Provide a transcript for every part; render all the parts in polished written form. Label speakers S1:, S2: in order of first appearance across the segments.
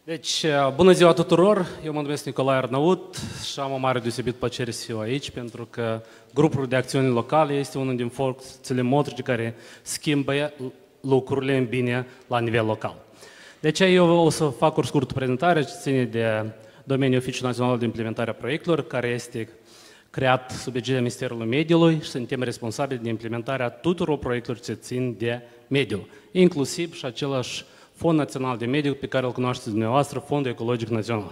S1: Deci, bună ziua tuturor! Eu mă numesc Nicolae Arnaut și am o mare deosebit plăcere să fiu aici, pentru că grupul de acțiuni locale este unul din forțele motrice care schimbă lucrurile în bine la nivel local. De aceea eu o să fac o scurtă prezentare ce ține de domeniul Oficiul Național de Implementare a Proiectelor, care este creat sub egida Ministerului Mediului și suntem responsabili de implementarea tuturor proiectelor ce țin de mediu, inclusiv și același Fond Național de Mediu pe care îl cunoașteți dumneavoastră, Fondul Ecologic Național.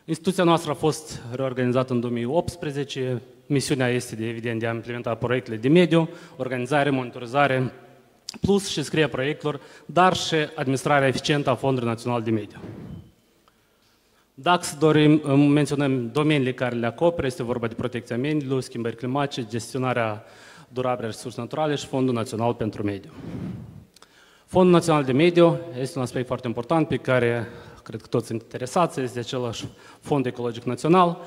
S1: Instituția noastră a fost reorganizată în 2018. Misiunea este, evident, de a implementa proiectele de mediu, organizare, monitorizare, plus și scrierea proiectelor, dar și administrarea eficientă a Fondului Național de Mediu. Dacă menționăm domeniile care le acoperă, este vorba de protecția mediului, schimbări climatice, gestionarea durabilă a resurselor naturale și Fondul Național pentru Mediu. Fondul Național de Mediu este un aspect foarte important pe care cred că toți sunt interesați, este același Fond Ecologic Național.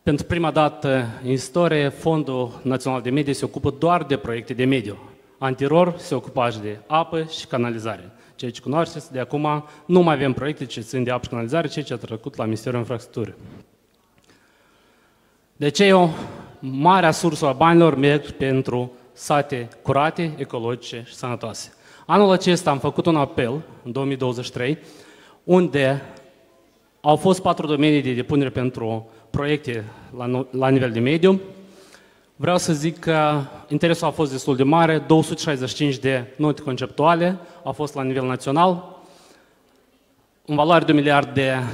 S1: Pentru prima dată în istorie, Fondul Național de Mediu se ocupă doar de proiecte de mediu. Anterior se ocupa și de apă și canalizare. Ceea ce cunoașteți, de acum nu mai avem proiecte ce țin de apă și canalizare, ceea ce a trecut la Ministerul Infrastructurii. De ce o mare sursă a banilor merg pentru sate curate, ecologice și sănătoase. Anul acesta am făcut un apel, în 2023, unde au fost 4 domenii de depunere pentru proiecte la nivel de mediu. Vreau să zic că interesul a fost destul de mare, 265 de note conceptuale au fost la nivel național, în valoare de 1 miliard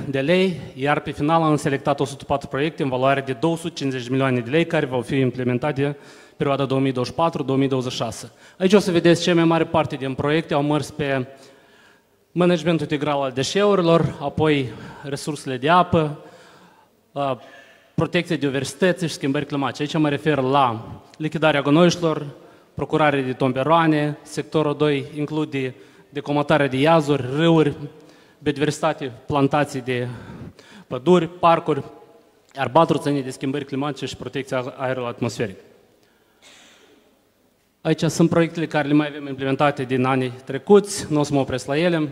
S1: de lei, iar pe final am selectat 104 proiecte în valoare de 250 de milioane de lei care vor fi implementate perioada 2024-2026. Aici o să vedeți cea mai mare parte din proiecte au mers pe managementul integral al deșeurilor, apoi resursele de apă, protecția biodiversității și schimbări climatice. Aici mă refer la lichidarea gunoiușilor, procurarea de tomberoane, sectorul 2 include decomatarea de iazuri, râuri, biodiversitate, plantații de păduri, parcuri, iar 4 ține de schimbări climatice și protecția aerului atmosferic. Aici sunt proiectele care le mai avem implementate din anii trecuți, nu o să mă opresc la ele.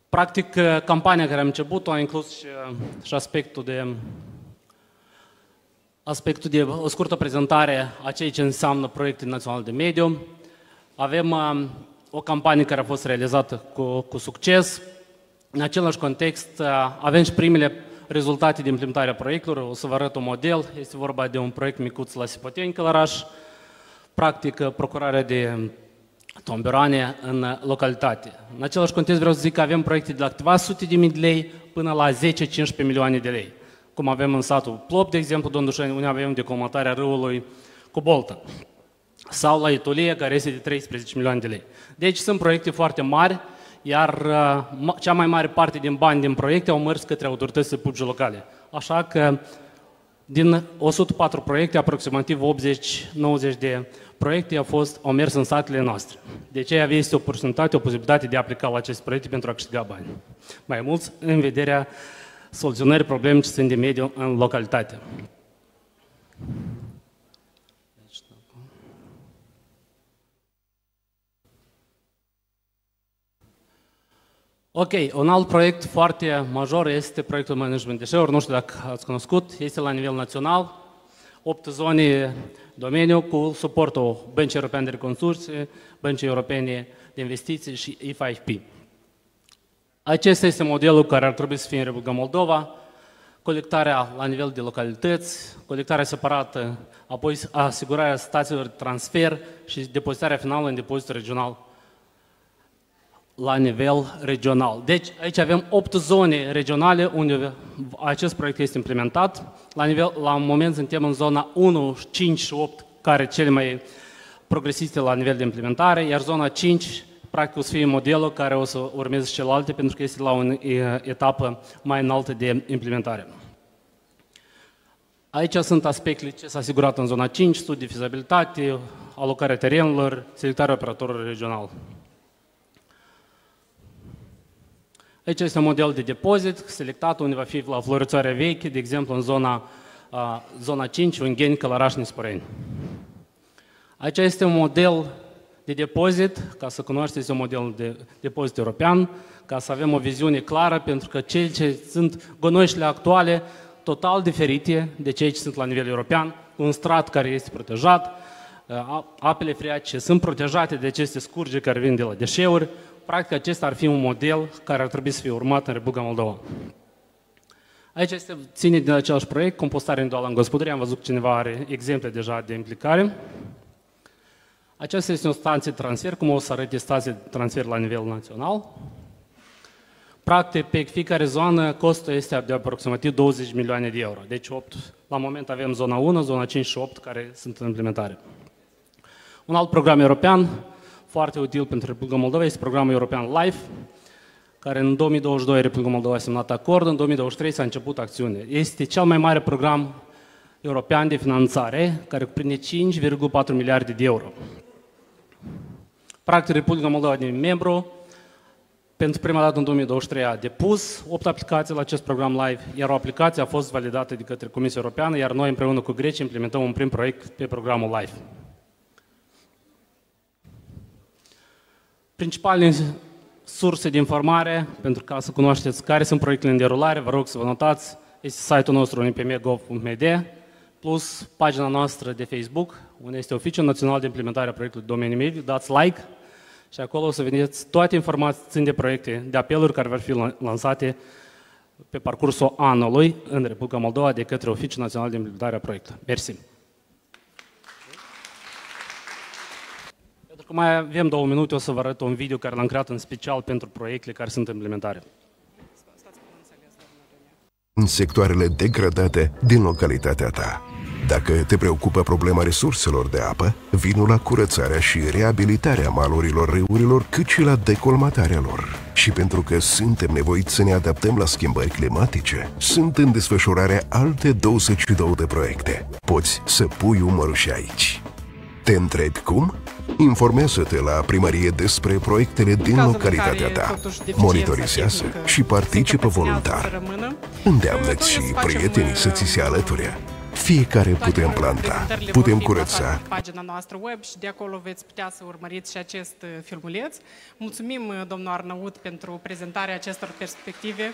S1: Practic, campania care am început-o a inclus și aspectul de o scurtă prezentare a ceea ce înseamnă proiectul național de mediu. Avem o campanie care a fost realizată cu succes. În același context, avem și primele rezultate de implementare a proiectelor. O să vă arăt un model. Este vorba de un proiect micuț la Sipoteni, Călăraș. Practic, procurarea de tomberoane în localitate. În același context vreau să zic că avem proiecte de la câteva sute de mii de lei până la 10-15 milioane de lei. Cum avem în satul Plop, de exemplu, Dondușani, unde avem decomatarea râului cu boltă. Sau la Itulie, care este de 13 milioane de lei. Deci sunt proiecte foarte mari, iar cea mai mare parte din bani din proiecte au mers către autoritățile publice locale. Așa că din 104 proiecte, aproximativ 80-90 de proiecte au mers în satele noastre. Deci aveți o posibilitate de a aplica la aceste proiecte pentru a câștiga bani. Mai mulți în vederea soluționării problemei ce sunt de mediu în localitate. Ok, un alt proiect foarte major este proiectul management deșeuri, nu știu dacă ați cunoscut, este la nivel național, 8 zone domeniu cu suportul Băncii Europene de Reconstrucție, Băncii Europene de Investiții și E5P. Acesta este modelul care ar trebui să fie în Republica Moldova, colectarea la nivel de localități, colectarea separată, apoi asigurarea stațiilor de transfer și depozitarea finală în depozitul regional la nivel regional. Deci aici avem 8 zone regionale unde acest proiect este implementat. La un moment suntem în zona 1, 5 și 8, care cele mai progresiste la nivel de implementare, iar zona 5, practic, o să fie modelul care o să urmeze celelalte, pentru că este la o etapă mai înaltă de implementare. Aici sunt aspectele ce s-a asigurat în zona 5, studii de fizabilitate, alocarea terenurilor, selectarea operatorului regional. Aici este un model de depozit selectat unde va fi la Florițoarea Veche, de exemplu în zona 5, Ungheni, Călăraș, Nisporeni. Aici este un model de depozit, ca să cunoașteți un model de depozit european, ca să avem o viziune clară, pentru că cele ce sunt gunoișile actuale total diferite de cei ce sunt la nivel european, un strat care este protejat, apele freatice sunt protejate de aceste scurge care vin de la deșeuri. Practic, acesta ar fi un model care ar trebui să fie urmat în Republica Moldova. Aici ține din același proiect, compostare individuală în gospodărie. Am văzut că cineva are exemple deja de implicare. Aceasta este o stație de transfer, cum o să arăte stație de transfer la nivel național. Practic, pe fiecare zonă, costul este de aproximativ 20 milioane de euro. Deci, la moment avem zona 1, zona 5 și 8 care sunt în implementare. Un alt program european, foarte util pentru Republica Moldova, este programul european LIFE, care în 2022 Republica Moldova a semnat acord, în 2023 s-a început acțiune. Este cel mai mare program european de finanțare, care cuprinde 5,4 miliarde de euro. Practic, Republica Moldova devine membru. Pentru prima dată în 2023 a depus 8 aplicații la acest program LIFE, iar o aplicație a fost validată de către Comisia Europeană, iar noi împreună cu Grecia implementăm un prim proiect pe programul LIFE. Principalele surse de informare, pentru ca să cunoașteți care sunt proiectele în derulare, vă rog să vă notați, este site-ul nostru unipm.gov.md, plus pagina noastră de Facebook, unde este Oficiul Național de Implementare a Proiectului Domeniul Mediu, dați like și acolo o să vedeți toate informații de proiecte, de apeluri care vor fi lansate pe parcursul anului în Republica Moldova de către Oficiul Național de Implementare a Proiectului. Mersi! Pentru că mai avem 2 minute, o să vă arăt un video care l-am creat în special pentru proiectele care sunt în implementare.
S2: În sectoarele degradate din localitatea ta. Dacă te preocupă problema resurselor de apă, vino la curățarea și reabilitarea malurilor râurilor, cât și la decolmatarea lor. Și pentru că suntem nevoiți să ne adaptăm la schimbări climatice, sunt în desfășurare alte 22 de proiecte. Poți să pui umărul și aici. Te întrebi cum? Informează-te la primărie despre proiectele din localitatea ta. Monitorizează și participă voluntar. Îndeamnă-ți și prietenii să ți se alăture. Fiecare putem planta, putem curăța.
S3: Pagina noastră web și de acolo veți putea să urmăriți și acest filmuleț. Mulțumim, domnul Arnaut, pentru prezentarea acestor perspective.